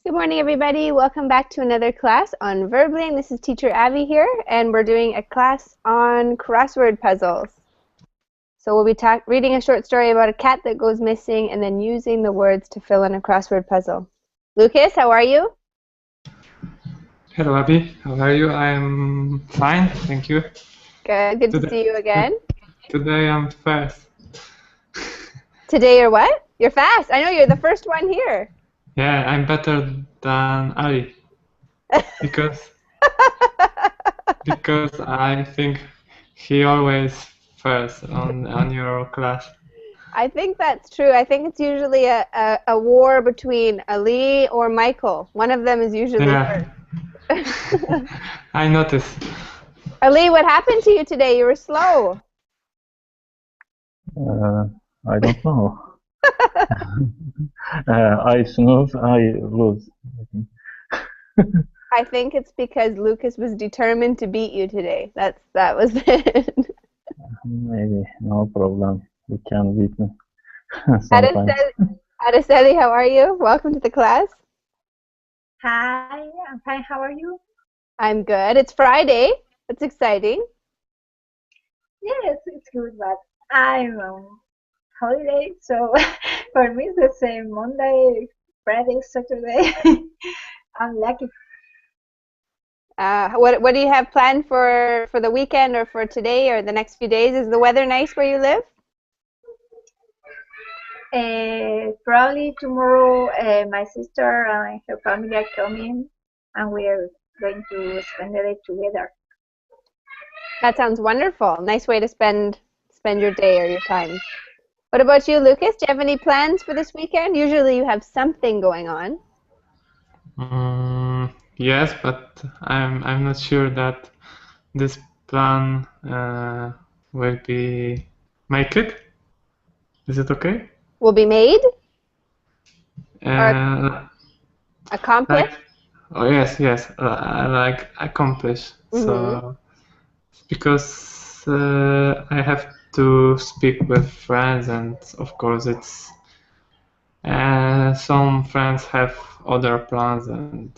Good morning, everybody. Welcome back to another class on verbling. This is teacher Abby here, and we're doing a class on crossword puzzles. So we'll be reading a short story about a cat that goes missing and then using the words to fill in a crossword puzzle. Lucas, how are you? Hello, Abby. How are you? I'm fine, thank you. Good to see you again. Today I'm fast. Today you're what? You're fast. I know you're the first one here. Yeah, I'm better than Ali because I think he always first on your class. I think that's true. I think it's usually a war between Ali or Michael. One of them is usually first. I noticed. Ali, what happened to you today? You were slow. I don't know. I snooze, I lose. I think it's because Lucas was determined to beat you today. That was it. Maybe, no problem. We can beat me sometimes. Araceli, how are you? Welcome to the class. Hi, I'm fine. How are you? I'm good. It's Friday. That's exciting. Yes, it's good, but I'm on holiday, so for me it's the same Monday, Friday, Saturday. I'm lucky. What do you have planned for the weekend or for today or the next few days? Is the weather nice where you live? Probably tomorrow my sister and her family are coming and we're going to spend the day together. That sounds wonderful. Nice way to spend your day or your time. What about you, Lucas? Do you have any plans for this weekend? Usually you have something going on. Yes, but I'm not sure that this plan will be make it. Is it okay? Will be made? Or accomplished? Oh yes, I like accomplish. So because I have to speak with friends, and of course it's some friends have other plans, and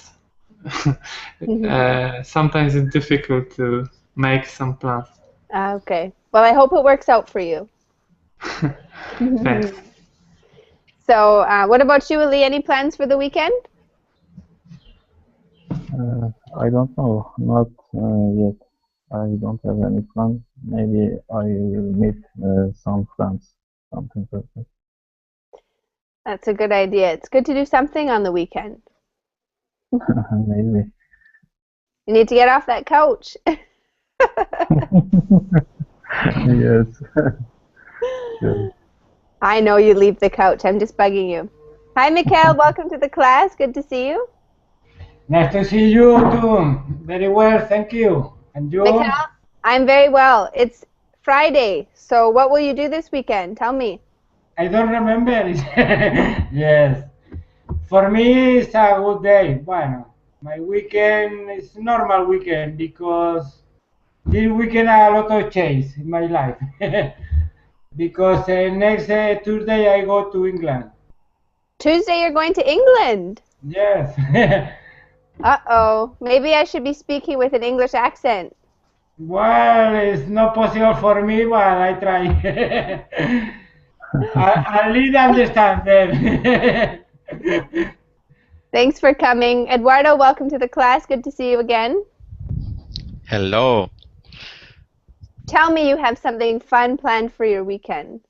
sometimes it's difficult to make some plans. Okay. Well, I hope it works out for you. Thanks. So, what about you, Ali? Any plans for the weekend? I don't know, not yet. I don't have any plan. Maybe I will meet some friends, something like that. That's a good idea. It's good to do something on the weekend. Maybe. You need to get off that couch. Yes. Sure. I know you leave the couch. I'm just bugging you. Hi, Mikhail. Welcome to the class. Good to see you. Nice to see you too. Very well, thank you. And you? Mikhail, I'm very well. It's Friday, so what will you do this weekend? Tell me. I don't remember. Yes. For me, it's a good day. Bueno, my weekend is normal weekend because this weekend a lot of change in my life. Because next Tuesday I go to England. Tuesday you're going to England. Yes. Uh-oh. Maybe I should be speaking with an English accent. Well, it's not possible for me, but I try. At least understand them. Thanks for coming. Eduardo, welcome to the class. Good to see you again. Hello. Tell me you have something fun planned for your weekend.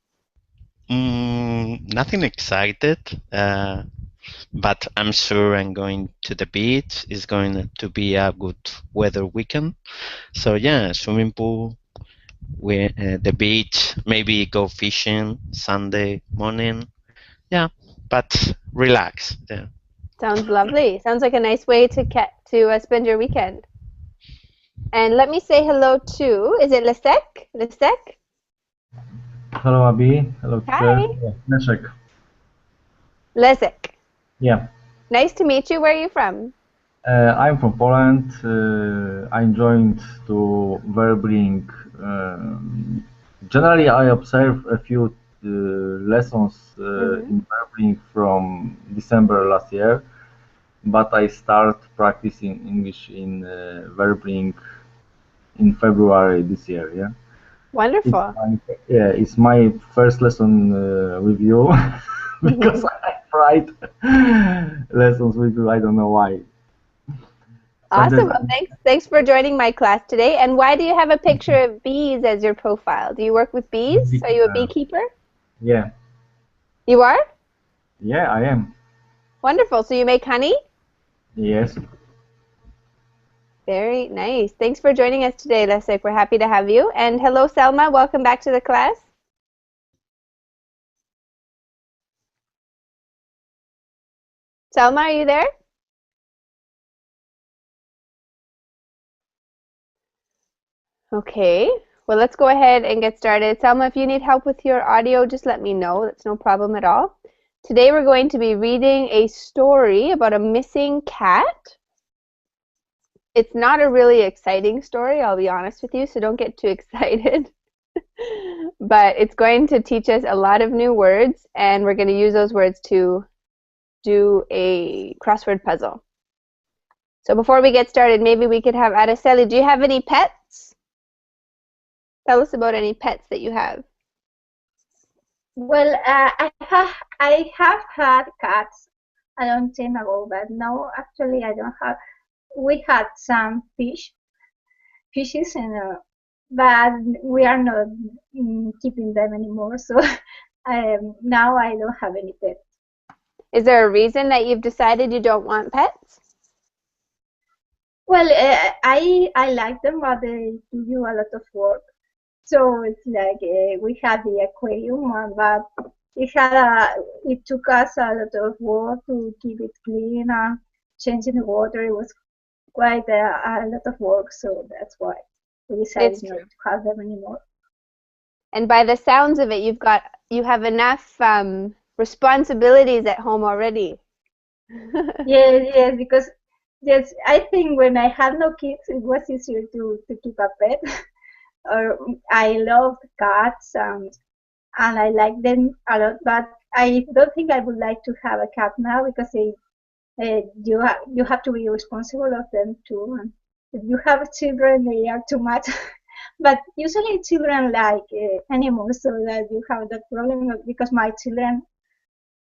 Nothing excited, but I'm sure I'm going to the beach. It's going to be a good weather weekend. So yeah, swimming pool, the beach, maybe go fishing Sunday morning. Yeah, but relax. Yeah. Sounds lovely. Sounds like a nice way to spend your weekend. And let me say hello to, is it Lesek? Lesek? Hello, Abby. Hello, Hi. teacher. Leszek. Lesek. Yeah. Nice to meet you. Where are you from? I'm from Poland. I joined to verbling. Generally, I observe a few lessons in verbling from December last year. but I start practicing English in Verbling in February this year. Yeah. Wonderful. It's my first lesson with you because I tried lessons with you. I don't know why. Awesome. Well, thanks for joining my class today. And why do you have a picture of bees as your profile? Do you work with bees? Are you a beekeeper? Yeah. You are? Yeah, I am. Wonderful. So you make honey? Yes. Very nice. Thanks for joining us today, Leszek. We're happy to have you. And hello, Selma. Welcome back to the class. Selma, are you there? Okay. Well, let's go ahead and get started. Selma, if you need help with your audio, just let me know. That's no problem at all. Today we're going to be reading a story about a missing cat. It's not a really exciting story, I'll be honest with you, so don't get too excited. But it's going to teach us a lot of new words, and we're going to use those words to do a crossword puzzle. So before we get started, maybe we could have Araceli. Do you have any pets? Tell us about any pets that you have. Well, I have had cats a long time ago, but no, actually I don't have. We had some fishes, and but we are not keeping them anymore. So now I don't have any pets. Is there a reason that you've decided you don't want pets? Well, I like them, but they give you a lot of work. So it's like we had the aquarium, but it took us a lot of work to keep it clean and changing the water. It was quite a lot of work, so that's why we decided not to have them anymore. And by the sounds of it, you have enough responsibilities at home already. Yes, because I think when I had no kids, it was easier to keep a pet. Or I love cats, and I like them a lot, but I don't think I would like to have a cat now because you have to be responsible of them too. And if you have children, they are too much. But usually children like animals, so that you have that problem because my children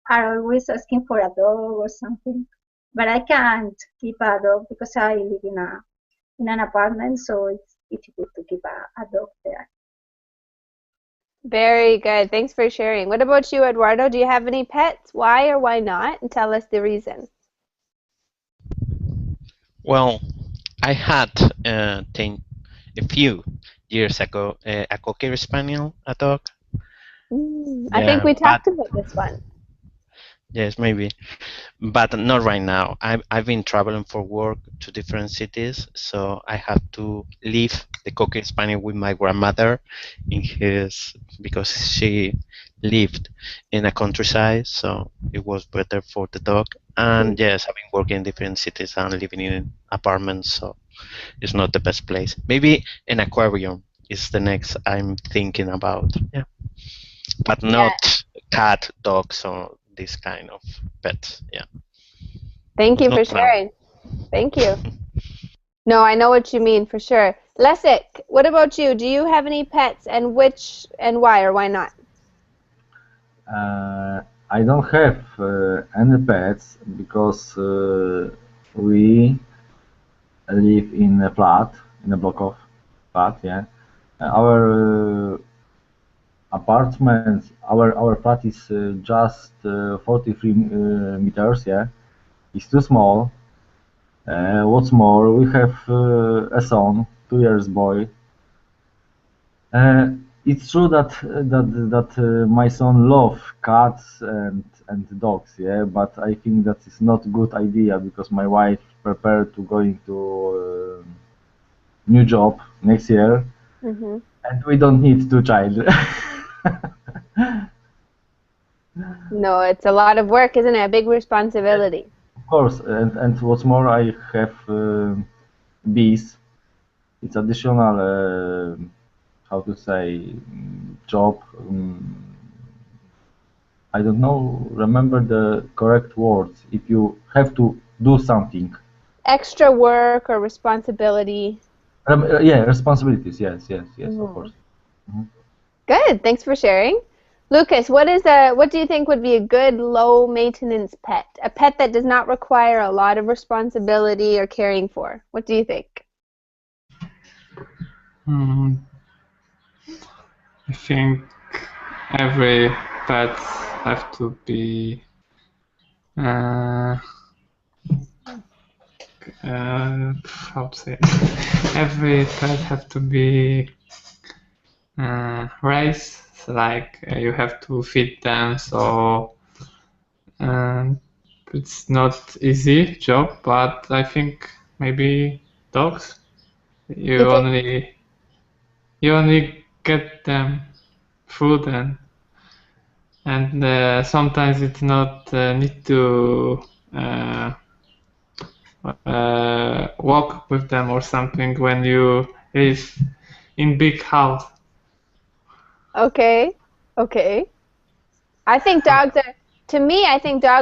are always asking for a dog or something. But I can't keep a dog because I live in an apartment, so it's difficult to keep a dog there. Very good. Thanks for sharing. What about you, Eduardo? Do you have any pets? Why or why not? And tell us the reason. Well, I had a few years ago a Cocker Spaniel, a dog. I think we talked about this one. Yes, maybe, but not right now. I've been traveling for work to different cities, so I have to leave the Cocker Spaniel with my grandmother because she lived in a countryside, so it was better for the dog. And yes, I've been working in different cities and living in apartments, so it's not the best place. Maybe an aquarium is the next I'm thinking about. Yeah, but not cat, dogs, or this kind of pets. Yeah. Thank you for sharing. Thank you. No, I know what you mean for sure. Leszek, what about you? Do you have any pets, and which and why or why not? I don't have any pets because we live in a flat, in a block of flat. Yeah, our apartment, our flat is just 43 meters. Yeah, it's too small. What's more, we have a son, 2 years boy. It's true that my son love cats and dogs, yeah, but I think that is not good idea because my wife prepared to going to new job next year, and we don't need two child. No, it's a lot of work, isn't it? A big responsibility. Of course, and what's more, I have bees. It's additional, how to say, job. I don't know, remember the correct words. If you have to do something. Extra work or responsibility. Yeah, responsibilities. Yes, of course. Good. Thanks for sharing. Lucas, what do you think would be a good low maintenance pet? A pet that does not require a lot of responsibility or caring for. What do you think? I think every pet have to be how to say it? Every pet have to be raised, like you have to feed them, so it's not easy job, but I think maybe dogs, you only get them food, and sometimes it's not need to walk with them or something when you live in big house. Okay. I think dogs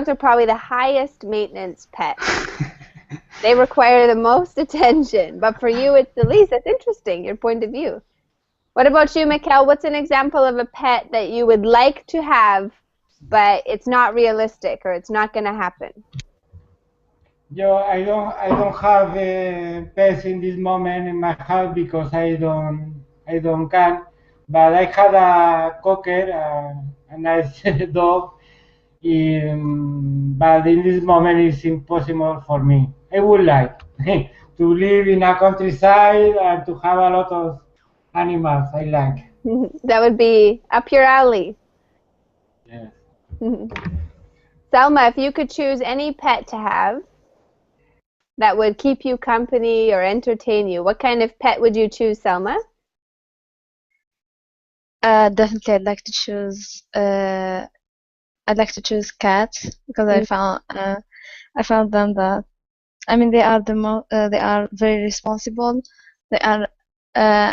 are probably the highest maintenance pet. They require the most attention, but for you it's the least. That's interesting, your point of view. What about you, Mikkel? What's an example of a pet that you would like to have, but it's not realistic or it's not going to happen? I don't have pets in this moment in my house because I don't can. But I had a cocker, a nice dog. But in this moment it's impossible for me. I would like to live in a countryside and to have a lot of animals. I like. That would be up your alley. Yes. Selma, if you could choose any pet to have that would keep you company or entertain you, what kind of pet would you choose, Selma? Definitely, I'd like to choose cats because I found them that they are they are very responsible. They are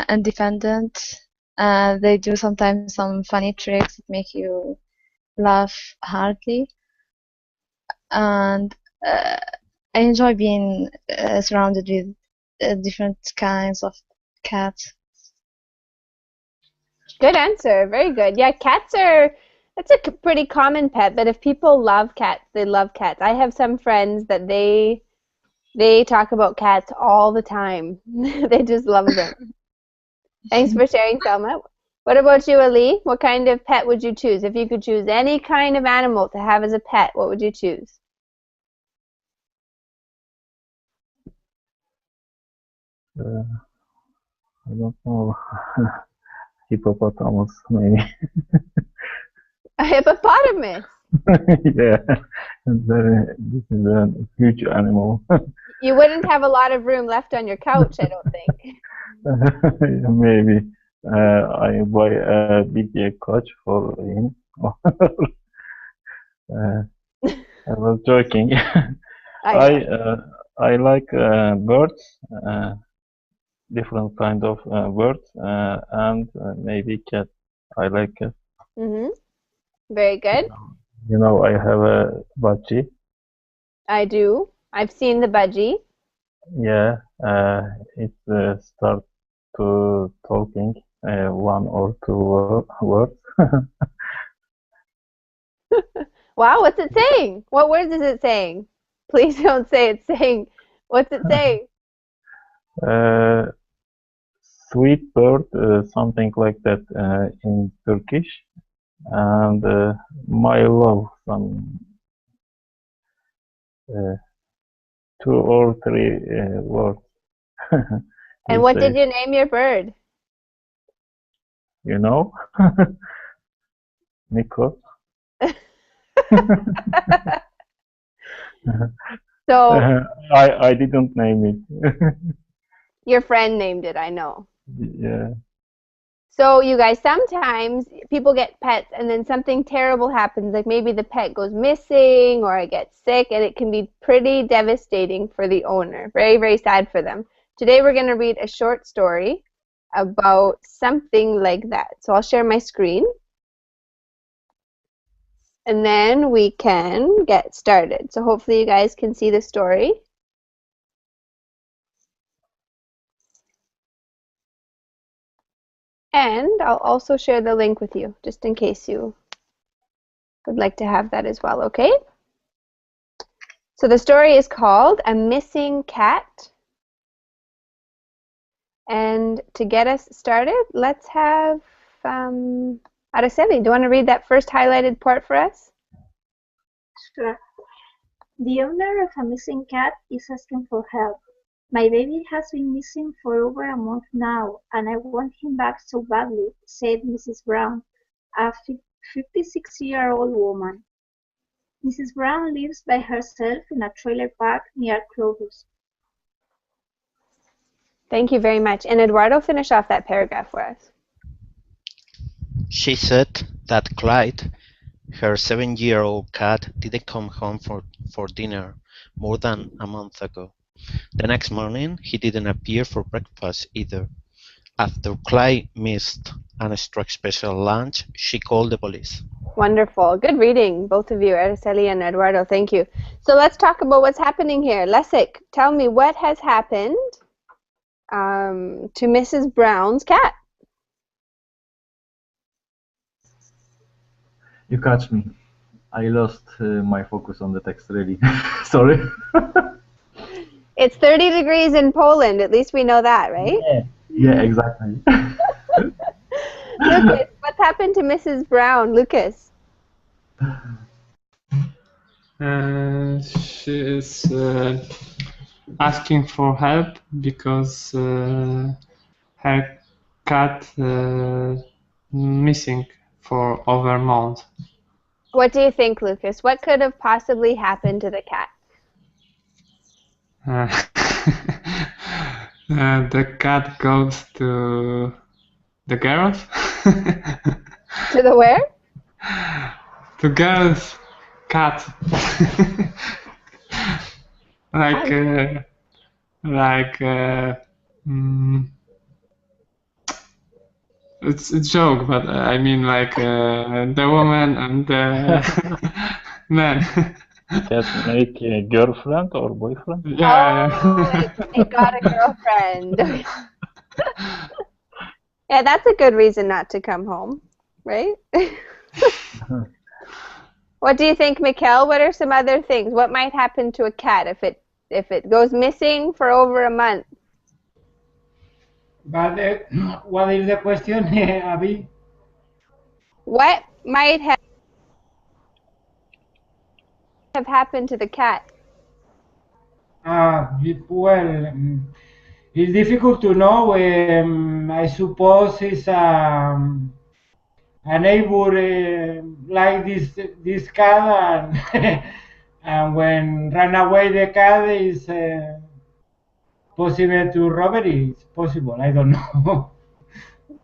independent. They do sometimes some funny tricks that make you laugh hardly, and I enjoy being surrounded with different kinds of cats. Good answer. Very good. Yeah, that's a pretty common pet, but if people love cats, they love cats. I have some friends that they talk about cats all the time. They just love them. Thanks for sharing, Selma. What about you, Ali? What kind of pet would you choose? If you could choose any kind of animal to have as a pet, what would you choose? I don't know. Hippopotamus, maybe. A hippopotamus. Yeah, this is a huge animal. You wouldn't have a lot of room left on your couch, I don't think. Maybe I buy a big couch for him. I was joking. I like birds, different kind of birds, and maybe cat. I like cat. Very good. I have a budgie. I do. I've seen the budgie. Yeah, it start to talking one or two words. Wow, what's it saying? What words is it saying? Please don't say it's saying. What's it saying? Sweet bird, something like that in Turkish, and my love, some two or three words. And what did you name your bird? You know, Nico. So I didn't name it. Your friend named it, I know. Yeah. So you guys, sometimes people get pets and then something terrible happens, like maybe the pet goes missing or it gets sick, and it can be pretty devastating for the owner. Very, very sad for them. Today we're going to read a short story about something like that. So I'll share my screen. and then we can get started. So hopefully you guys can see the story. And I'll also share the link with you, just in case you would like to have that as well, okay? So the story is called A Missing Cat. And to get us started, let's have Araceli, do you want to read that first highlighted part for us? Sure. The owner of a missing cat is asking for help. My baby has been missing for over a month now, and I want him back so badly, said Mrs. Brown, a 56-year-old woman. Mrs. Brown lives by herself in a trailer park near Clovis. Thank you very much. And Eduardo, finish off that paragraph for us. She said that Clyde, her 7-year-old cat, didn't come home for dinner more than a month ago. The next morning, he didn't appear for breakfast either. After Clyde missed an extra special lunch, she called the police. Wonderful. Good reading, both of you, Araceli and Eduardo. Thank you. So let's talk about what's happening here. Lessig, tell me what has happened to Mrs. Brown's cat. You catch me. I lost my focus on the text, really. Sorry. It's 30 degrees in Poland. At least we know that, right? Yeah, exactly. Lucas, what's happened to Mrs. Brown? Lucas. She is asking for help because her cat missing for over a month. What do you think, Lucas? What could have possibly happened to the cat? The cat goes to the girls. To the where? To girls' cat. It's a joke, but I mean the woman and the man. Cat make a girlfriend or boyfriend? Yeah. It got a girlfriend. Yeah, that's a good reason not to come home, right? What do you think, Mikkel? What are some other things? What might happen to a cat if it goes missing for over a month? But what is the question, Abby? What might have happened to the cat? Well, it's difficult to know. I suppose it's a neighbor like this cat, and and when run away the cat is possible to robbery. It's possible. I don't know.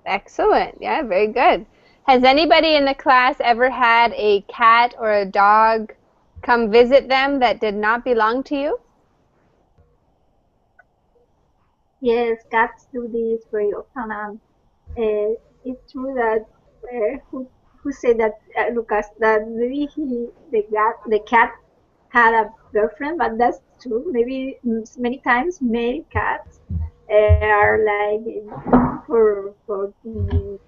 Excellent. Yeah, very good. Has anybody in the class ever had a cat or a dog come visit them that did not belong to you? Yes, cats do this very often. It's true that who said that, Lucas, that maybe the cat had a girlfriend, but that's true. Maybe many times male cats are like for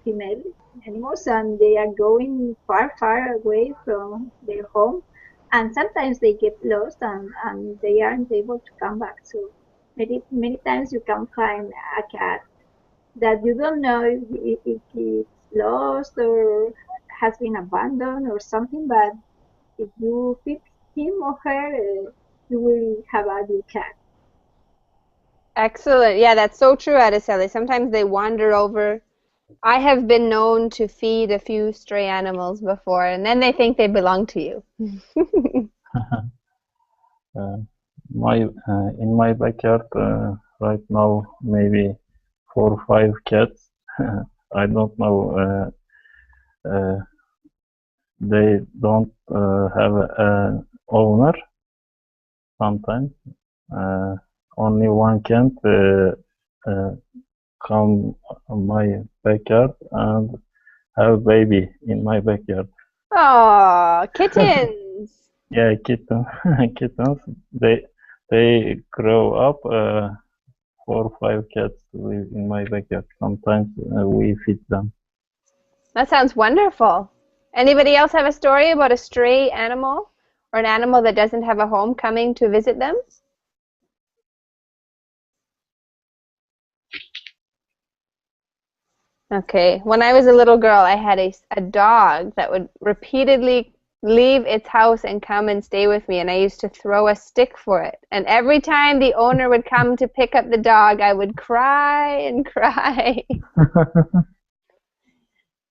female animals, and they are going far away from their home, and sometimes they get lost and they aren't able to come back. So many times you can find a cat that you don't know if it's lost or has been abandoned or something, but if you feed him or her, you will have a good cat. Excellent. Yeah, that's so true, Araceli. Sometimes they wander over. I have been known to feed a few stray animals before, and then they think they belong to you. In my backyard right now maybe 4 or 5 cats. I don't know. They don't have an owner. Sometimes only one cat come on my backyard and have a baby in my backyard. Oh, kittens. Yeah, kittens. They grow up. 4 or 5 cats live in my backyard. Sometimes we feed them. That sounds wonderful. Anybody else have a story about a stray animal or an animal that doesn't have a home coming to visit them? Okay, when I was a little girl, I had a dog that would repeatedly leave its house and come and stay with me, and I used to throw a stick for it. And every time the owner would come to pick up the dog, I would cry and cry.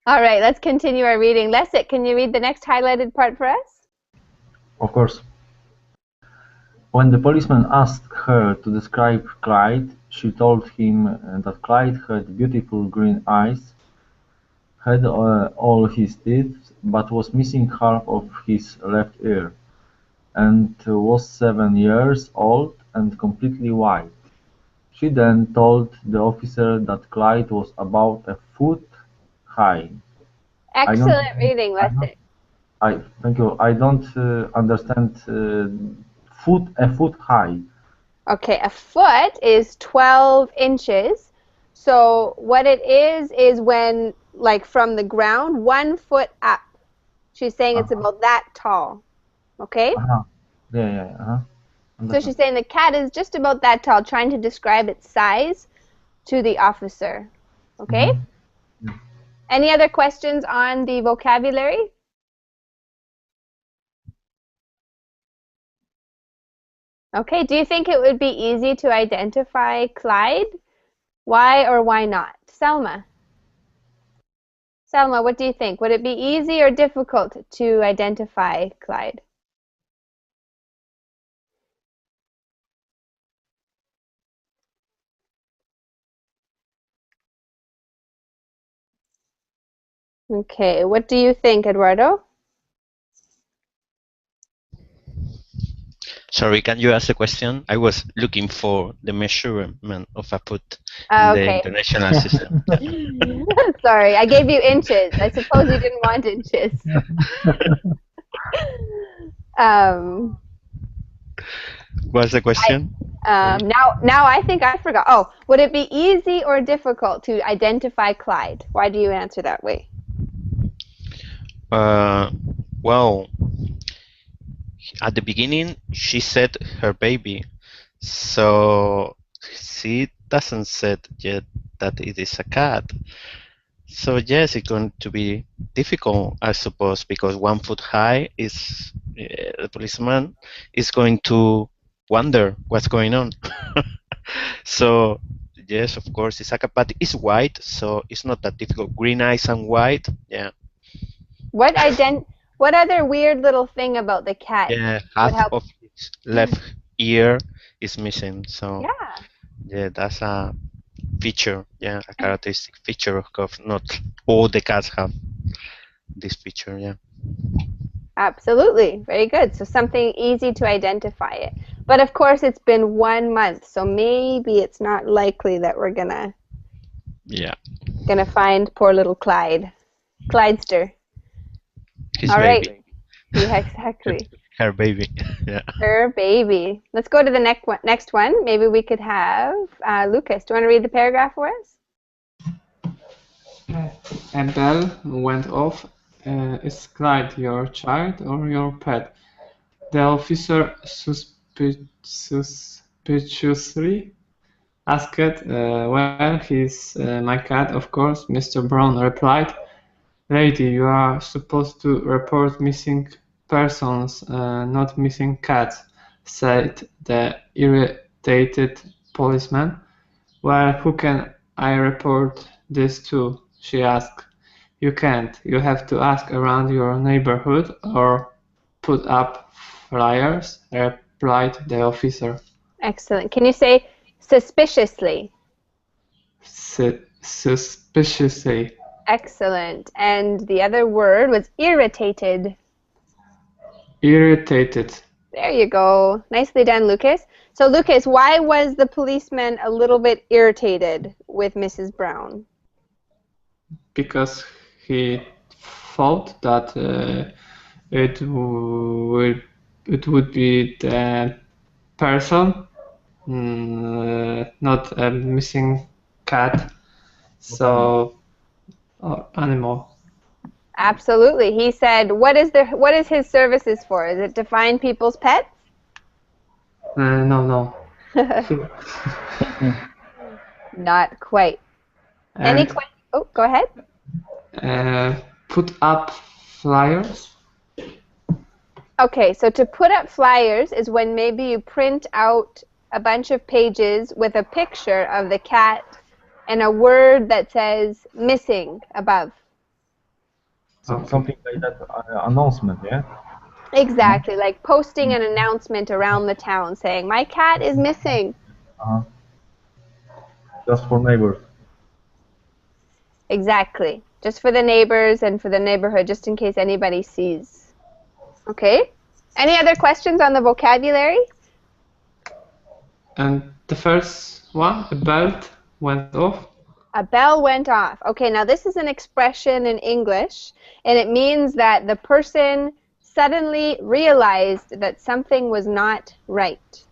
All right, let's continue our reading. Lesik, can you read the next highlighted part for us? Of course. When the policeman asked her to describe Clyde, she told him that Clyde had beautiful green eyes, had all his teeth, but was missing half of his left ear, and was 7 years old and completely white. She then told the officer that Clyde was about a foot high. Excellent reading, Lesik. Thank you. I don't understand a foot high. Okay, a foot is 12 inches. So what it is when, like, from the ground, 1 foot up. She's saying it's about that tall. Okay? Yeah. So she's saying the cat is just about that tall, trying to describe its size to the officer. Okay? Any other questions on the vocabulary? Okay, do you think it would be easy to identify Clyde? Why or why not? Selma. Selma, what do you think? Would it be easy or difficult to identify Clyde? Okay, what do you think, Eduardo? Sorry, can you ask the question? I was looking for the measurement of a foot in the international system. Sorry, I gave you inches. I suppose you didn't want inches. What's the question? Now I think I forgot. Oh, would it be easy or difficult to identify Clyde? Why do you answer that way? Well, at the beginning, she said her baby, so she doesn't said yet that it is a cat. So yes, it's going to be difficult, I suppose, because 1 foot high is the policeman is going to wonder what's going on. So yes, of course, it's a cat, but it's white, so it's not that difficult. Green eyes and white, yeah. What other weird little thing about the cat? Yeah, half of its left ear is missing. So yeah, that's a feature. Yeah, a characteristic feature of course. Not all the cats have this feature. Yeah. Absolutely, very good. So something easy to identify it. But of course, it's been 1 month, so maybe it's not likely that we're gonna find poor little Clydester. His All baby. Right. Yeah, exactly. Her baby. Yeah. Her baby. Let's go to the next one. Maybe we could have Lucas. Do you want to read the paragraph for us? A bell went off. Is Clyde your child or your pet? The officer suspiciously asked. Well, he's my cat, of course, Mr. Brown replied. Lady, you are supposed to report missing persons, not missing cats, said the irritated policeman. Well, who can I report this to? She asked. You can't. You have to ask around your neighborhood or put up flyers, replied the officer. Excellent. Can you say suspiciously? Suspiciously. Excellent. And the other word was irritated. Irritated. There you go. Nicely done, Lucas. So, Lucas, why was the policeman a little bit irritated with Mrs. Brown? Because he thought that it would be the person, not a missing cat, so or animal. Absolutely. He said, what is his services for? Is it to find people's pets? No. Not quite. Any questions? Oh, go ahead. Put up flyers. Okay, so to put up flyers is when maybe you print out a bunch of pages with a picture of the cat and a word that says missing above. Something like that announcement, yeah? Exactly, like posting an announcement around the town saying, my cat is missing. Just for neighbors. Exactly, just for the neighbors and for the neighborhood, just in case anybody sees. Okay, any other questions on the vocabulary? And the first one, a belt went off. A bell went off. Okay, now this is an expression in English, and it means that the person suddenly realized that something was not right.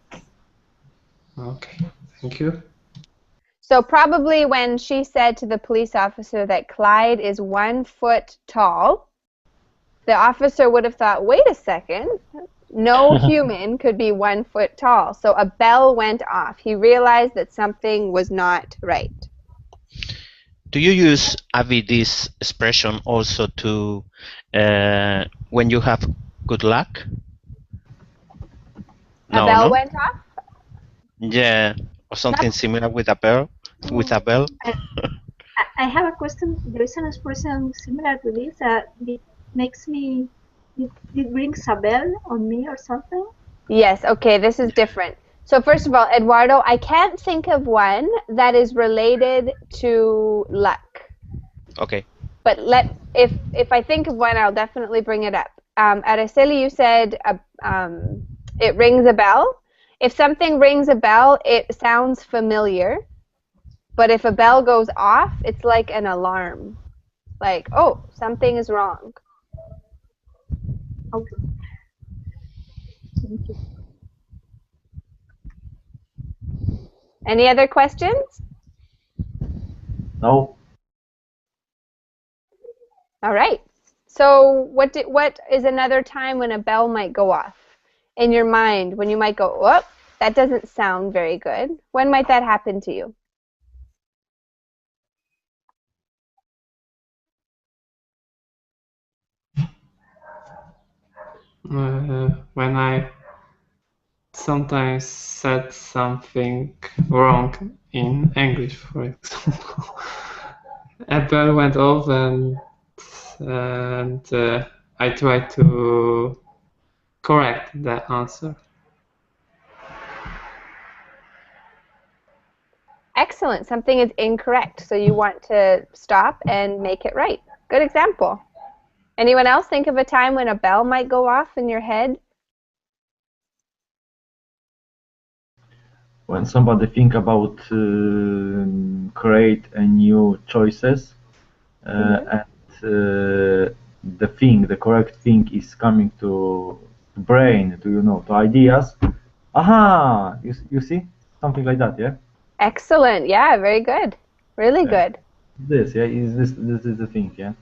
Okay, thank you. So probably when she said to the police officer that Clyde is 1 foot tall, the officer would have thought, wait a second, no human could be 1 foot tall. So a bell went off. He realized that something was not right. Do you use, Avi, this expression also to when you have good luck? A bell went off? Yeah, or something similar with a bell. I have a question. There is an expression similar to this. It makes me. It rings a bell on me or something. Yes. Okay. This is different. So first of all, Eduardo, I can't think of one that is related to luck. Okay. But if I think of one, I'll definitely bring it up. Araceli, you said it rings a bell. If something rings a bell, it sounds familiar. But if a bell goes off, it's like an alarm. Like, oh, something is wrong. Okay. Thank you. Any other questions? No. All right. So what is another time when a bell might go off in your mind, when you might go, oh, that doesn't sound very good? When might that happen to you? When I sometimes said something wrong in English, for example. A bell went off and I tried to correct the answer. Excellent. Something is incorrect, so you want to stop and make it right. Good example. Anyone else think of a time when a bell might go off in your head? When somebody think about create a new choices and the correct thing is coming to brain, to ideas. Aha! You see? Something like that, yeah? Excellent. Yeah, very good. Really good. This is the thing, yeah?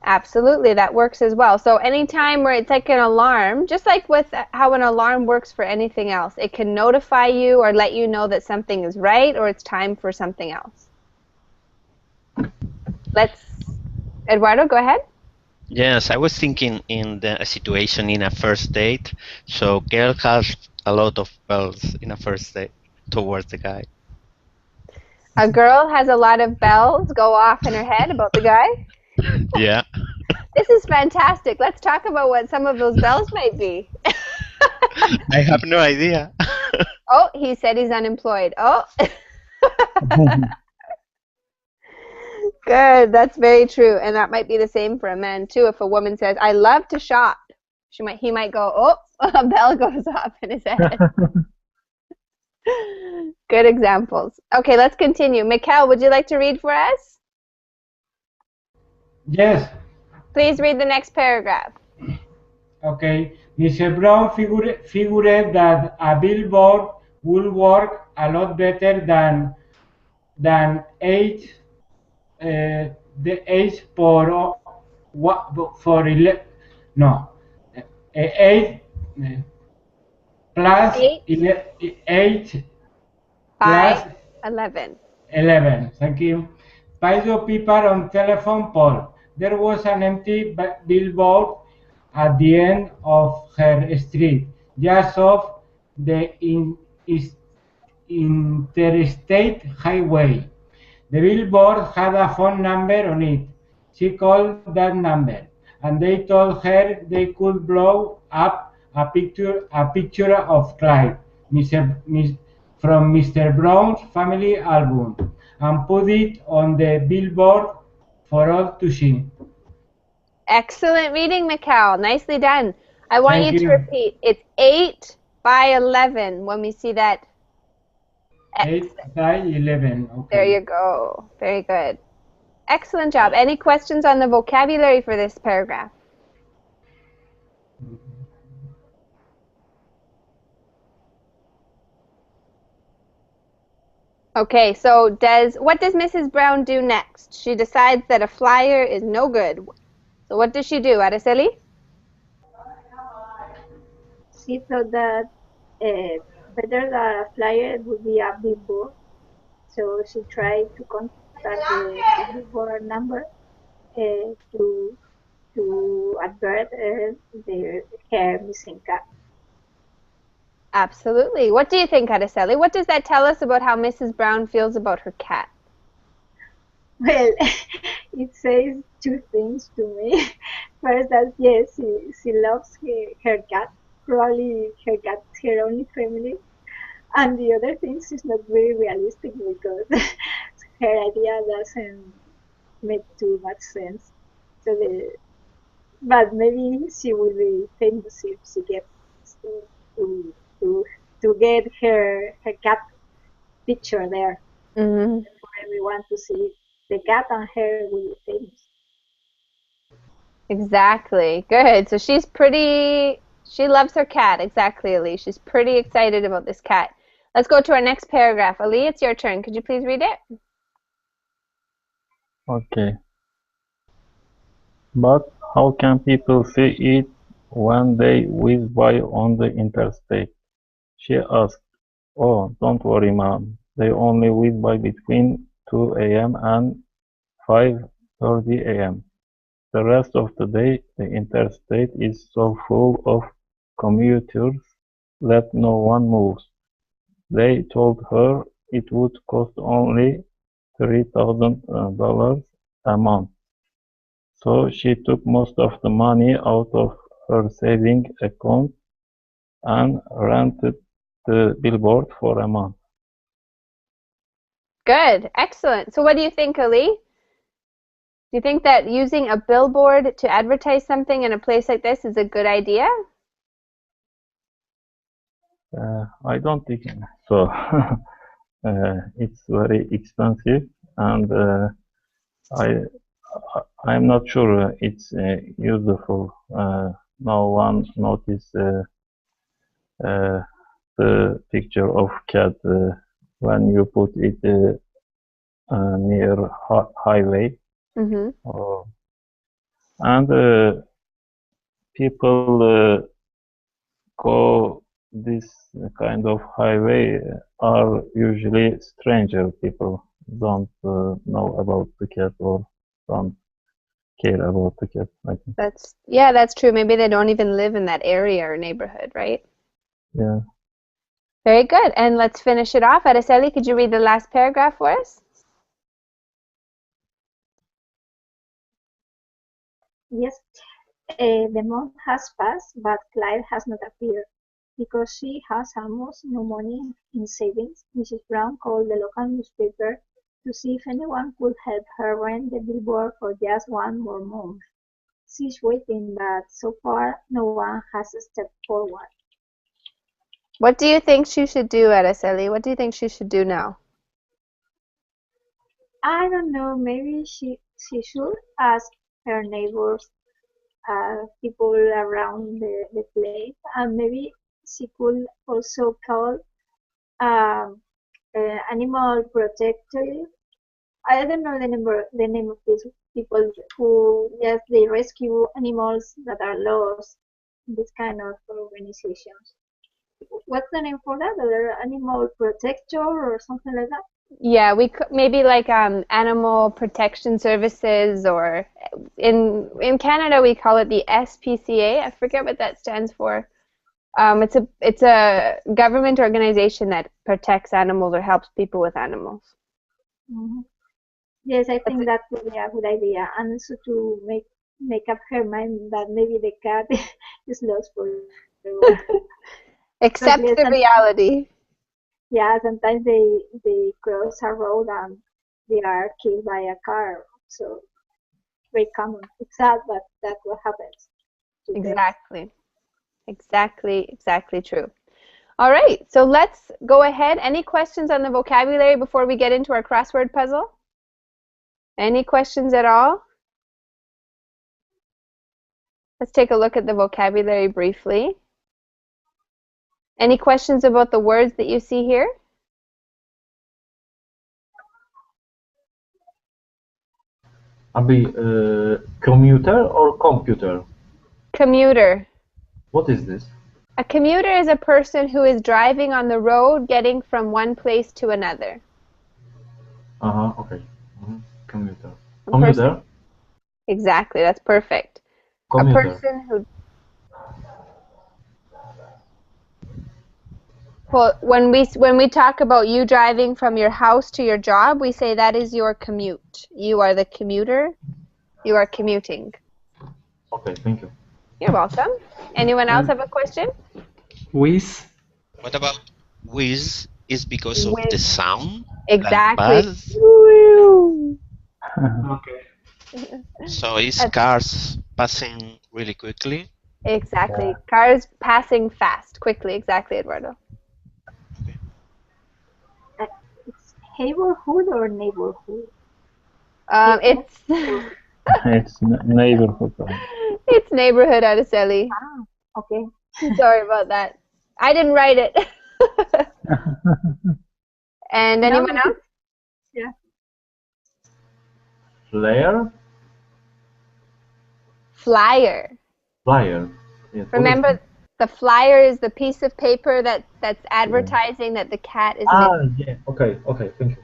Absolutely, that works as well. So anytime where it's like an alarm, just like with how an alarm works for anything else, it can notify you or let you know that something is right or it's time for something else. Eduardo, go ahead. Yes, I was thinking in a situation in a first date. So girl has a lot of bells in a first date towards the guy. A girl has a lot of bells go off in her head about the guy? Yeah. This is fantastic. Let's talk about what some of those bells might be. I have no idea. Oh, he said he's unemployed. Oh. Good. That's very true. And that might be the same for a man, too. If a woman says, I love to shop, he might go, oh, a bell goes off in his head. Good examples. Okay, let's continue. Mikhail, would you like to read for us? Yes. Please read the next paragraph. Okay. Mr. Brown figured that a billboard would work a lot better than the 8 for 11. No, 8 plus 8 By plus 11. 11. Thank you. By the people on telephone pole. There was an empty billboard at the end of her street, just off the interstate highway. The billboard had a phone number on it. She called that number, and they told her they could blow up a picture of Clyde, from Mr. Brown's family album, and put it on the billboard for all to see. Excellent reading, Mikhail. Nicely done. I want Thank you to you. repeat. It's 8 by 11 when we see that X. 8 by 11. Okay. There you go. Very good. Excellent job. Any questions on the vocabulary for this paragraph? Okay, so what does Mrs. Brown do next? She decides that a flyer is no good. So what does she do, Araceli? She thought that better than a flyer would be a billboard. So she tried to contact the billboard number to advert her missing cat. Absolutely. What do you think, Araceli? What does that tell us about how Mrs. Brown feels about her cat? Well, it says two things to me. First, that yes, she loves her cat. Probably her cat's her only family. And the other thing is not very realistic because her idea doesn't make too much sense. So but maybe she will be famous if she gets to get her cat picture there for everyone to see. The cat and her will be famous. Exactly. Good. So she loves her cat. Exactly, Ali. She's pretty excited about this cat. Let's go to our next paragraph. Ali, it's your turn. Could you please read it? Okay. But how can people see it when they whiz by on the interstate? She asked. Oh, don't worry, ma'am. They only whiz by between 2 a.m. and 5:30 a.m. The rest of the day, the interstate is so full of commuters that no one moves. They told her it would cost only $3,000 a month. So she took most of the money out of her saving account and rented the billboard for a month. Good. Excellent. So what do you think, Ali? Do you think that using a billboard to advertise something in a place like this is a good idea? I don't think so. It's very expensive, and I'm not sure it's useful. No one noticed the picture of cat when you put it near highway. And people go this kind of highway are usually stranger people, don't know about the cat or don't care about the cat, I think. That's true. Maybe they don't even live in that area or neighborhood, right? Yeah. Very good. And let's finish it off. Araceli, could you read the last paragraph for us? Yes, the month has passed, but Clyde has not appeared. Because she has almost no money in savings, Mrs. Brown called the local newspaper to see if anyone could help her rent the billboard for just one more month. She's waiting, but so far no one has stepped forward. What do you think she should do, Araceli? What do you think she should do now? I don't know, maybe she should ask her neighbors people around the place, and maybe she could also call animal protector. I don't know the name of these people who, yes, they rescue animals that are lost. This kind of organizations. What's the name for that? Or animal protector or something like that? Yeah, we could maybe like animal protection services, or in Canada we call it the SPCA. I forget what that stands for. It's a government organization that protects animals or helps people with animals. Mm-hmm. Yes, I think that would be a good idea, and also to make up her mind that maybe the cat is lost for a while. Accept Yes, the reality. yeah, sometimes they cross a road and they are killed by a car. So very common. It's sad, but that's what happens. Exactly. Exactly true. All right, so let's go ahead. Any questions on the vocabulary before we get into our crossword puzzle? Any questions at all? Let's take a look at the vocabulary briefly. Any questions about the words that you see here? Abby, commuter or computer? Commuter. What is this? A commuter is a person who is driving on the road getting from one place to another. Okay. Commuter. A Commuter? person, exactly, that's perfect. Commuter. A person who, well, when we talk about you driving from your house to your job, we say that is your commute. You are the commuter. You are commuting. Okay, thank you. You're welcome. Anyone else have a question? Whiz. What about whiz? Is because of the sound? Exactly. Like buzz? Okay. So is cars passing really quickly? Exactly. Yeah. Cars passing fast, quickly. Exactly, Eduardo. It's neighborhood or neighborhood? It's It's neighborhood. it's neighborhood, Araceli. Okay. Sorry about that. I didn't write it. And anyone else? Yeah. Flyer? Flyer. Flyer. Yes, Remember, the flyer is the piece of paper that's advertising that the cat is missing. Yeah. Okay, thank you.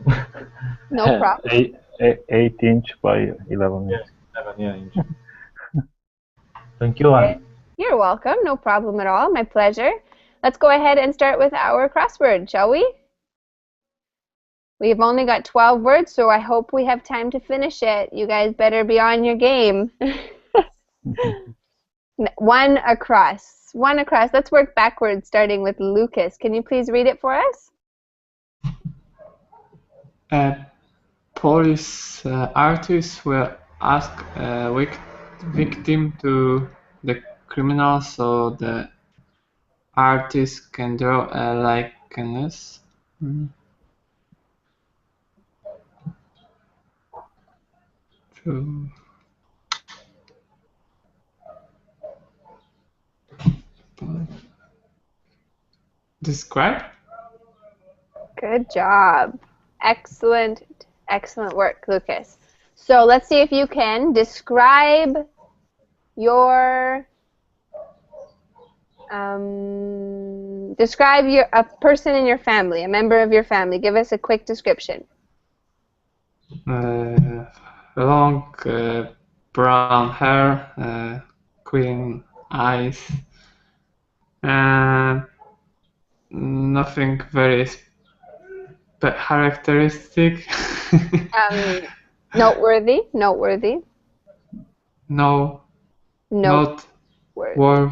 No problem. 8-inch by 11 inch. Yeah, inch. Thank you, Anne. You're welcome. No problem at all. My pleasure. Let's go ahead and start with our crossword, shall we? We've only got 12 words, so I hope we have time to finish it. You guys better be on your game. One across. One across. Let's work backwards, starting with Lucas. Can you please read it for us? Police artists will ask a victim to the criminal so the artist can draw a likeness. To describe? Good job. Excellent work, Lucas. So let's see if you can describe a person in your family, a member of your family. Give us a quick description. Long brown hair, green eyes, nothing very characteristic. Noteworthy. No. Not worthy.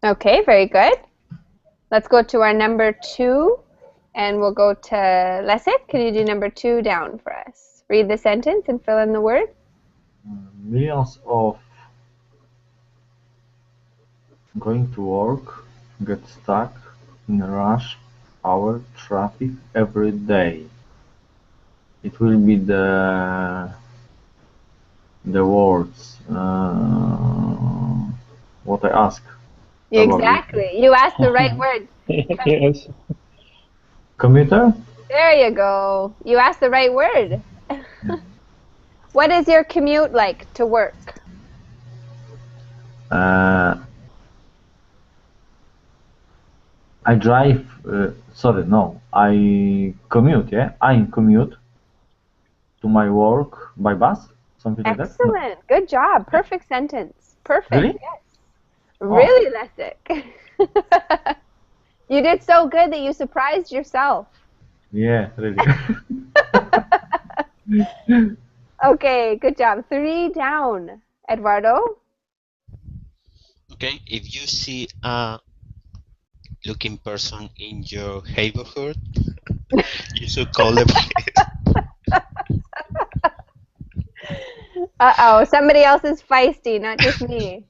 Okay, very good. Let's go to our number 2, and we'll go to Leszek. Can you do number 2 down for us? Read the sentence and fill in the word. Millions of going to work get stuck in rush hour traffic every day. It will be the the words what I ask. Probably. Exactly. You asked the right word. Yes. Commuter? There you go. You asked the right word. What is your commute like to work? I drive. Sorry, no. I commute. Yeah, I commute to my work by bus. Something like that. No. Excellent. Good job. Perfect sentence. Perfect. Really? Yes. Really, Lessig. You did so good that you surprised yourself. Yeah, really. Okay, good job. 3 down. Eduardo? Okay, if you see a looking person in your neighborhood, you should call the police. Uh-oh, somebody else is feisty, not just me.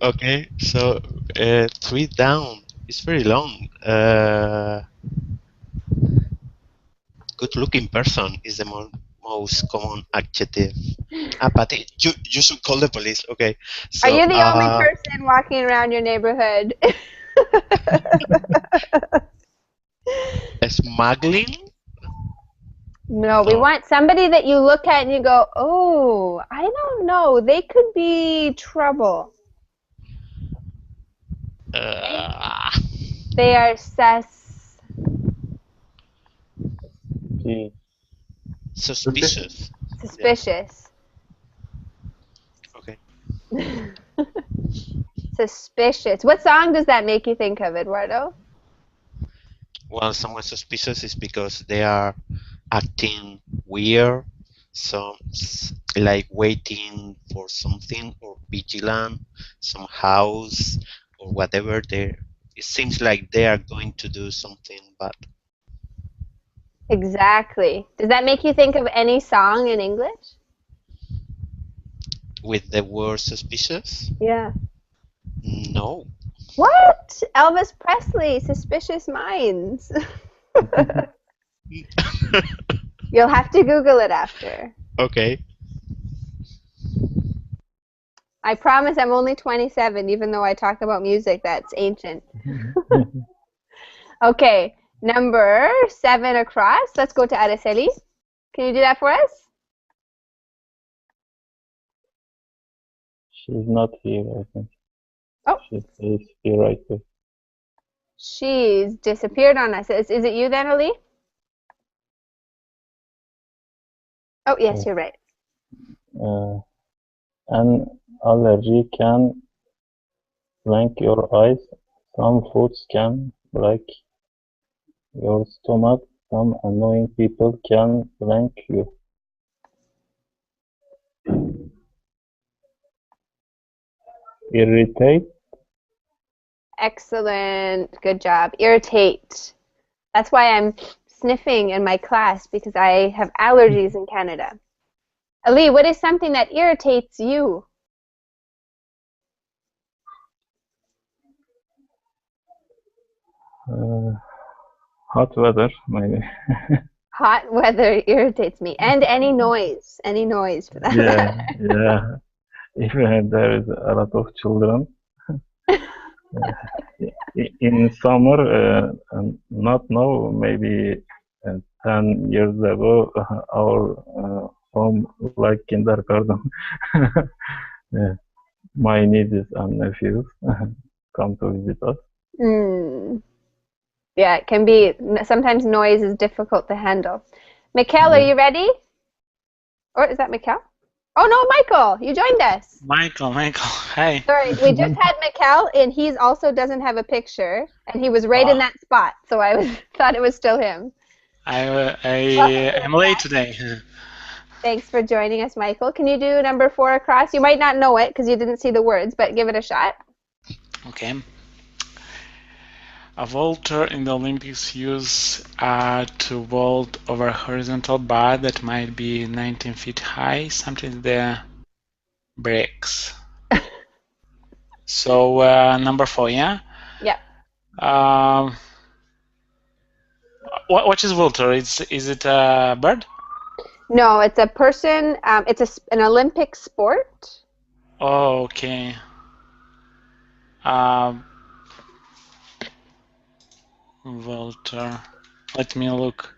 Okay, so 3 down. It's very long. Good looking person is the most common adjective. But you should call the police. Okay, Are so you the only person walking around your neighborhood? smuggling? No, we want somebody that you look at and you go, oh, I don't know, they could be trouble. They are suspicious. suspicious. Yeah. Okay. Suspicious. What song does that make you think of, Eduardo? Well, someone suspicious is because they are acting weird, so like waiting for something, or vigilant, some house or whatever. It seems like they are going to do something bad. Exactly. Does that make you think of any song in English? With the word suspicious? Yeah. No. What? Elvis Presley, Suspicious Minds. You'll have to Google it after. Okay. I promise I'm only 27, even though I talk about music that's ancient. Okay, number 7 across. Let's go to Araceli. Can you do that for us? She's not here, I think. Oh. She is here right there. She's disappeared on us. Is it you then, Ali? Oh, yes, you're right. An allergy can blank your eyes. Some foods can break your stomach. Some annoying people can blank you. Irritate. Excellent. Good job. Irritate. That's why I'm sniffing in my class, because I have allergies in Canada. Ali, what is something that irritates you? Hot weather, maybe. Hot weather irritates me. And any noise. Any noise for that matter. Yeah. If there is a lot of children. In summer, not now, maybe 10 years ago, our home like kindergarten. Yeah. My nieces and nephews come to visit us. Yeah, it can be. Sometimes noise is difficult to handle. Mikkel, are you ready? Or is that Mikkel? Oh no, Michael, you joined us. Michael, hi. Sorry, we just had Mikkel, and he also doesn't have a picture, and he was right in that spot, so I thought it was still him. I am late today. Thanks for joining us, Michael. Can you do number 4 across? You might not know it because you didn't see the words, but give it a shot. Okay. A vaulter in the Olympics used to vault over a horizontal bar that might be 19 feet high, something that breaks. So number 4, yeah? Yep. What is vaulter? Is it a bird? No, it's a person. It's an Olympic sport. Oh, okay. Walter. Let me look.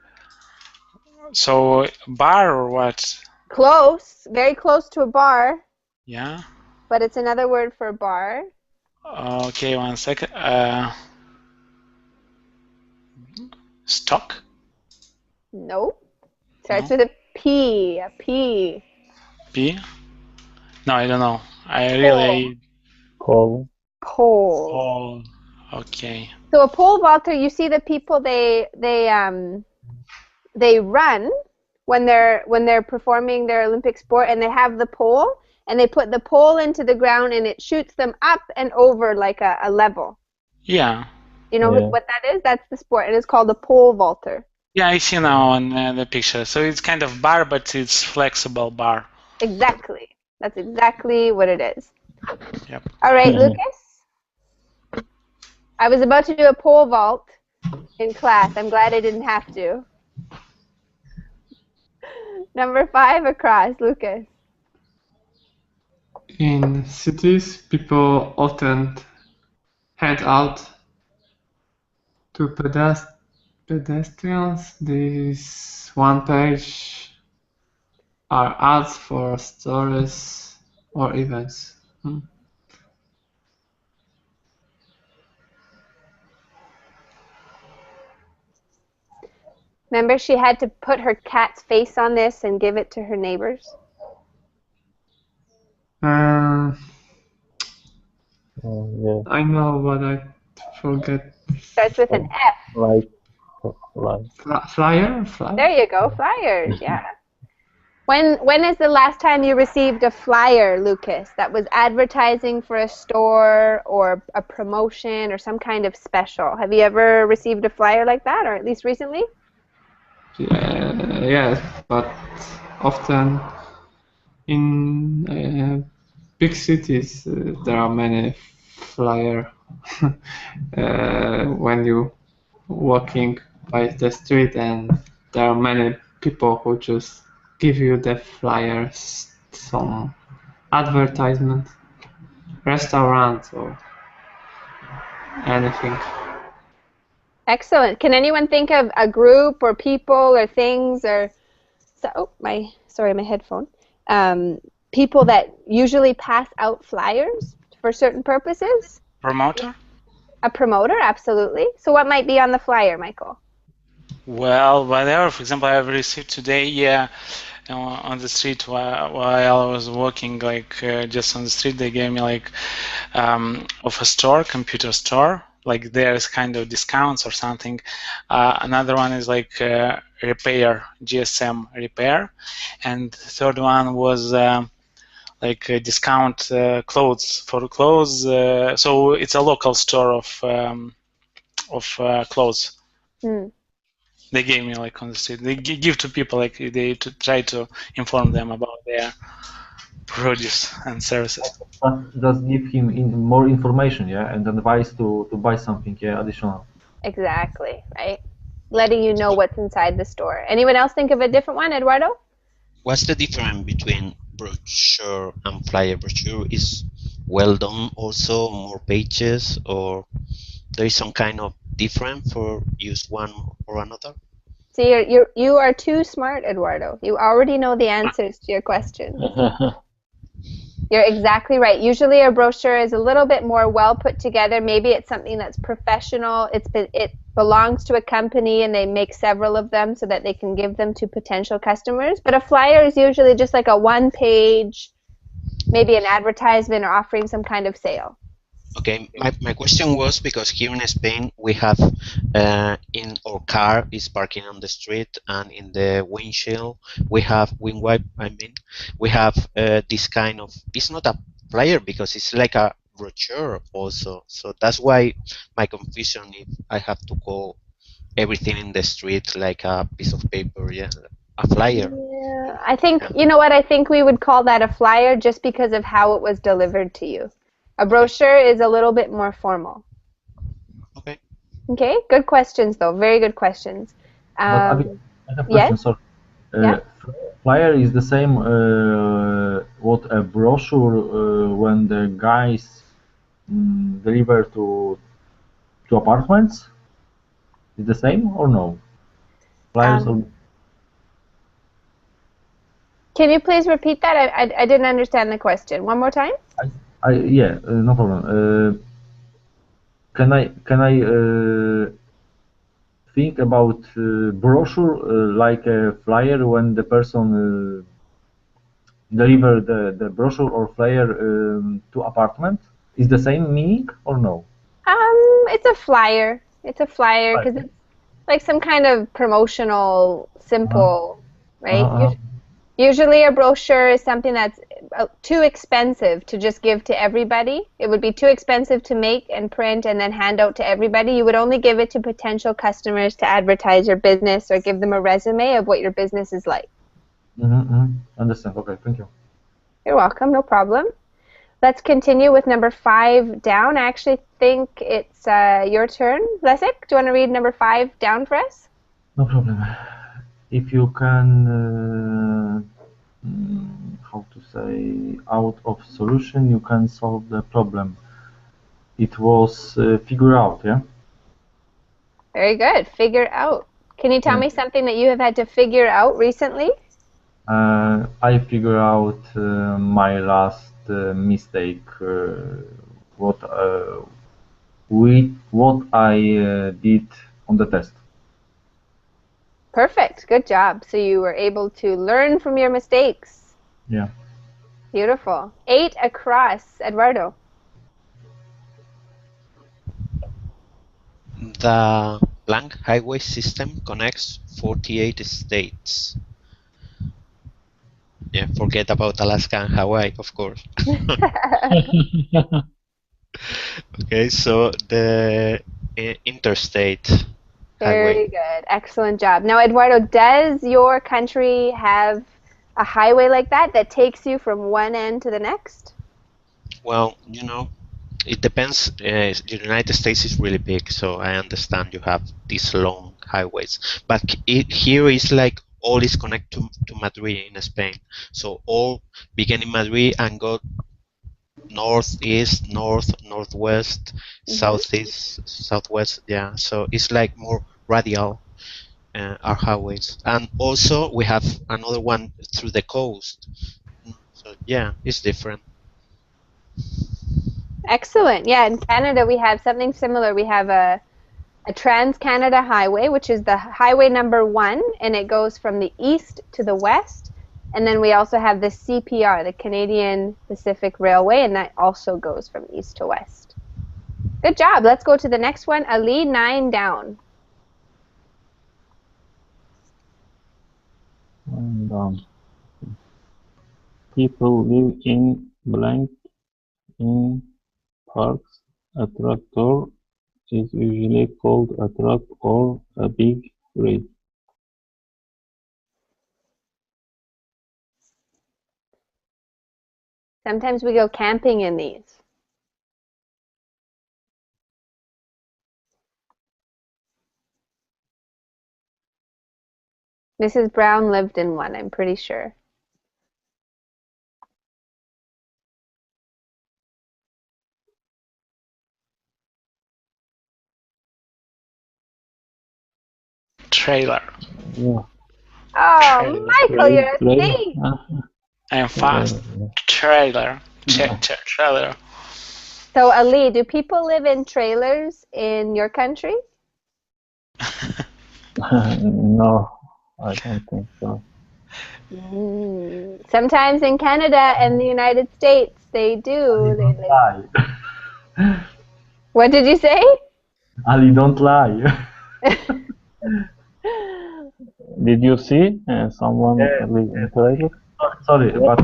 So, bar or what? Close, very close to a bar, Yeah. but it's another word for bar. Okay, 1 second. Stock? Nope. Starts No. with a P. A P. P? No, I don't know. I Pole. really. Call. Pole. Oh, okay. So a pole vaulter, you see the people they run when they're performing their Olympic sport, and they have the pole, and they put the pole into the ground, and it shoots them up and over like a level. Yeah. You know Yeah. what that is? That's the sport, and it's called a pole vaulter. Yeah, I see now on the picture. So it's kind of bar, but it's flexible bar. Exactly. That's exactly what it is. Yep. All right, Lucas. I was about to do a pole vault in class. I'm glad I didn't have to. Number 5 across, Lucas. In cities, people often hand out to pedestrians. This one page are ads for stores or events. Remember, she had to put her cat's face on this and give it to her neighbors? Yeah. I know, but I forget. Starts with an F. Like. Flyer? There you go, flyers, yeah. When is the last time you received a flyer, Lucas, that was advertising for a store or a promotion or some kind of special? Have you ever received a flyer like that, or at least recently? Yeah, yes, but often in big cities there are many flyer when you walking by the street, and there are many people who just give you the flyers, some advertisement, restaurant or anything. Excellent. Can anyone think of a group or people or things or my headphone. People that usually pass out flyers for certain purposes? Promoter? A promoter, absolutely. So what might be on the flyer, Michael? Well, whatever. For example, I've received today, on the street while I was walking, just on the street, they gave me of a store, computer store. Like there's kind of discounts or something. Another one is repair, GSM repair, and the third one was discount clothes for clothes. So it's a local store of clothes. They gave me on the street. They give to people they to try to inform them about their produce and services. Just give him more information, yeah, and advice to buy something, yeah, additional. Exactly, right? Letting you know what's inside the store. Anyone else think of a different one, Eduardo? What's the difference between brochure and flyer? Brochure is well done, also more pages, or there is some kind of difference for use one or another? See, you are too smart, Eduardo. You already know the answers to your questions. You're exactly right. Usually a brochure is a little bit more well put together. Maybe it's something that's professional. It belongs to a company and they make several of them so that they can give them to potential customers. But a flyer is usually just like a one-page, maybe an advertisement or offering some kind of sale. Okay, my question was because here in Spain we have in our car is parking on the street, and in the windshield we have wipe. We have this kind of. It's not a flyer because it's like a brochure also. So that's why my confusion if I have to call everything in the street like a piece of paper, yeah, a flyer. Yeah, I think you know what I think we would call that a flyer just because of how it was delivered to you. A brochure is a little bit more formal. Okay. Okay, good questions though. Very good questions. But I have a question. Yes? Sorry. Yeah? flyer is the same what a brochure when the guys deliver to apartments. Is the same or no? Flyers or Can you please repeat that? I didn't understand the question. One more time? yeah, no problem. Can I think about brochure like a flyer when the person deliver the brochure or flyer to apartment? Is the same meaning or no? It's a flyer. It's a flyer because it's like some kind of promotional, simple, right? Usually a brochure is something that's too expensive to just give to everybody. It would be too expensive to make and print and then hand out to everybody. You would only give it to potential customers to advertise your business or give them a resume of what your business is like. Understand. Okay, thank you. You're welcome, no problem. Let's continue with number 5 down. I actually think it's your turn. Leszek, do you want to read number 5 down for us? No problem. If you can, how to say, out of solution, you can solve the problem. It was figure out, yeah? Very good. Figure out. Can you tell me something that you have had to figure out recently? I figure out my last mistake. What I did on the test. Perfect. Good job. So you were able to learn from your mistakes. Yeah. Beautiful. 8 across. Eduardo. The blank highway system connects 48 states. Yeah, forget about Alaska and Hawaii, of course. Okay, so the interstate highway. Very good. Excellent job. Now, Eduardo, does your country have a highway like that takes you from one end to the next? Well, it depends. The United States is really big, so I understand you have these long highways. But here is like all is connected to Madrid in Spain. So all begin in Madrid and go northeast, northwest, southeast, southwest. Yeah, so it's like more radial. Our highways, and also we have another one through the coast. So yeah, it's different. Excellent. Yeah, in Canada we have something similar. We have a Trans-Canada Highway, which is the highway number 1, and it goes from the east to the west. And then we also have the CPR, the Canadian Pacific Railway, and that also goes from east to west. Good job. Let's go to the next one. Ali, 9 down. People live in blank in parks. A tractor is usually called a truck or a big rig. Sometimes we go camping in these. Mrs. Brown lived in one, I'm pretty sure. Trailer. Yeah. Oh, Michael, you're a thief. I'm fast. Trailer. Trailer. So, Ali, do people live in trailers in your country? No, I don't think so. Sometimes in Canada and the United States, they do. Ali, don't lie. What did you say? Ali, don't lie. Did you see someone live in a trailer? Sorry, but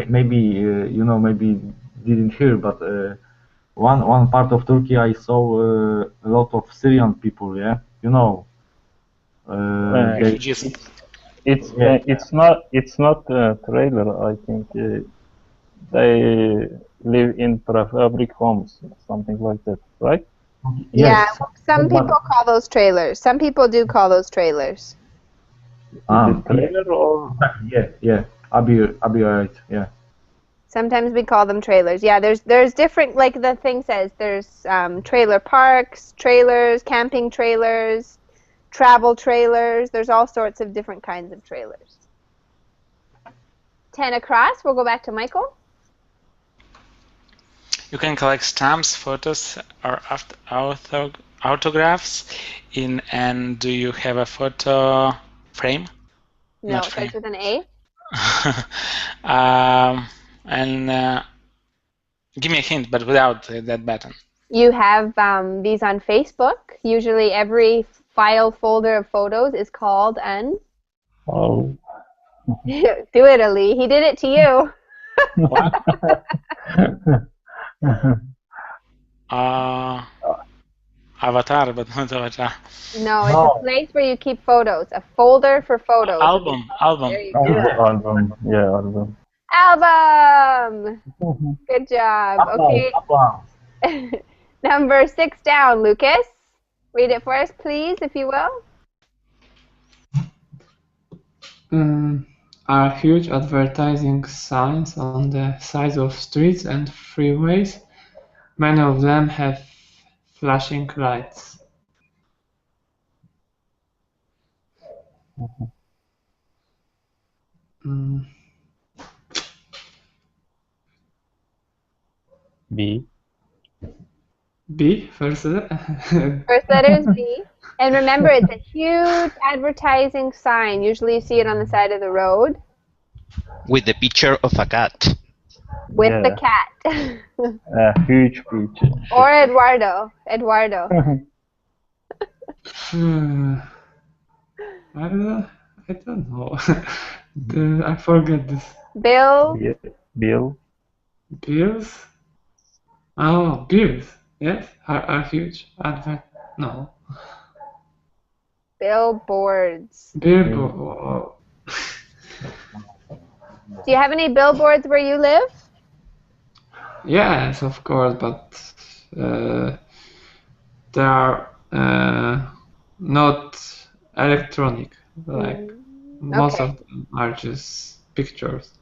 maybe maybe didn't hear, but one part of Turkey I saw a lot of Syrian people. Yeah, It's not a trailer. I think they live in prefab homes, something like that, right? Yeah, some people call those trailers. Some people do call those trailers. The trailer or Yeah. I'll be right. Yeah. Sometimes we call them trailers. Yeah, there's different, like the thing says, there's trailer parks, trailers, camping trailers, travel trailers. There's all sorts of different kinds of trailers. 10 across. We'll go back to Michael. You can collect stamps, photos, or autographs and do you have a photo frame? No, Not it frame. starts with an A. Give me a hint, but without that button. You have these on Facebook. Usually every file folder of photos is called an... Oh. Do it, Ali. He did it to you. Avatar, but not avatar. No, it's a place where you keep photos. A folder for photos. Album. There you go. Album. Yeah, album. Album! Good job. Okay. Number 6 down, Lucas. Read it for us, please, if you will. Are huge advertising signs on the sides of streets and freeways. Many of them have flashing lights. B. B, first letter? First letter is B. And remember, it's a huge advertising sign. Usually you see it on the side of the road. With the picture of a cat. With the cat. A huge picture. Or Eduardo. I don't know. I forget this. Bill. Yeah. Bill. Bills? Oh, bills. Yes, are huge. No. Billboards. Billboard. Do you have any billboards where you live? Yes, of course, but they are not electronic. Like most of them are just pictures.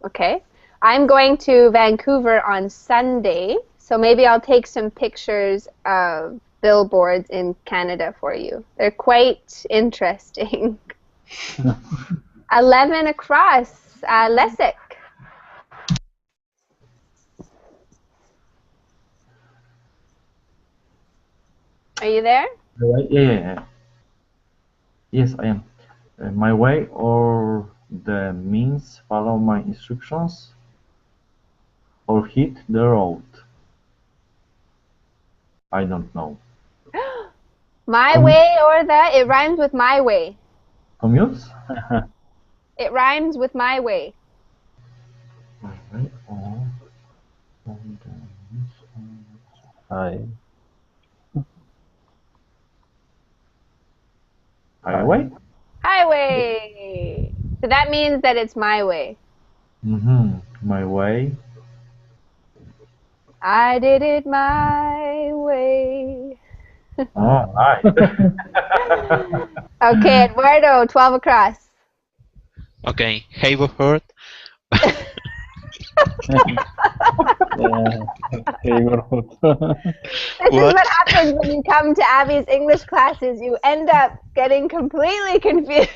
Okay. I'm going to Vancouver on Sunday, so maybe I'll take some pictures of billboards in Canada for you. They're quite interesting. 11 across. Lessig. Are you there? Yeah. Yes, I am. My way or the means follow my instructions or hit the road. I don't know. My way or the? It rhymes with my way. Commute? It rhymes with my way. My way or highway? Highway. So that means that it's my way. My way. I did it my way. Oh, nice. Okay, Eduardo, 12 across. Okay, neighborhood. Neighborhood. This is what happens when you come to Abby's English classes. You end up getting completely confused.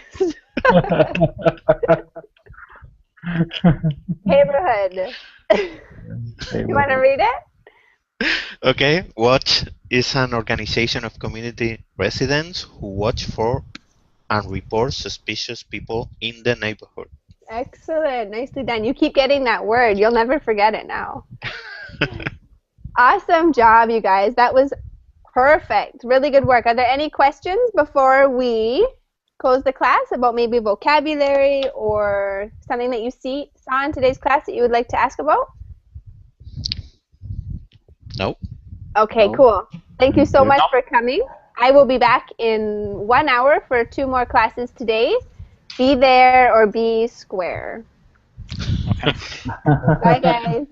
Neighborhood. You want to read it? Okay, watch is an organization of community residents who watch for and report suspicious people in the neighborhood. Excellent. Nicely done. You keep getting that word. You'll never forget it now. Awesome job, you guys. That was perfect. Really good work. Are there any questions before we close the class about maybe vocabulary or something that you saw in today's class that you would like to ask about? No. Okay, cool. Thank you so much for coming. I will be back in 1 hour for 2 more classes today. Be there or be square. Okay. Bye, guys.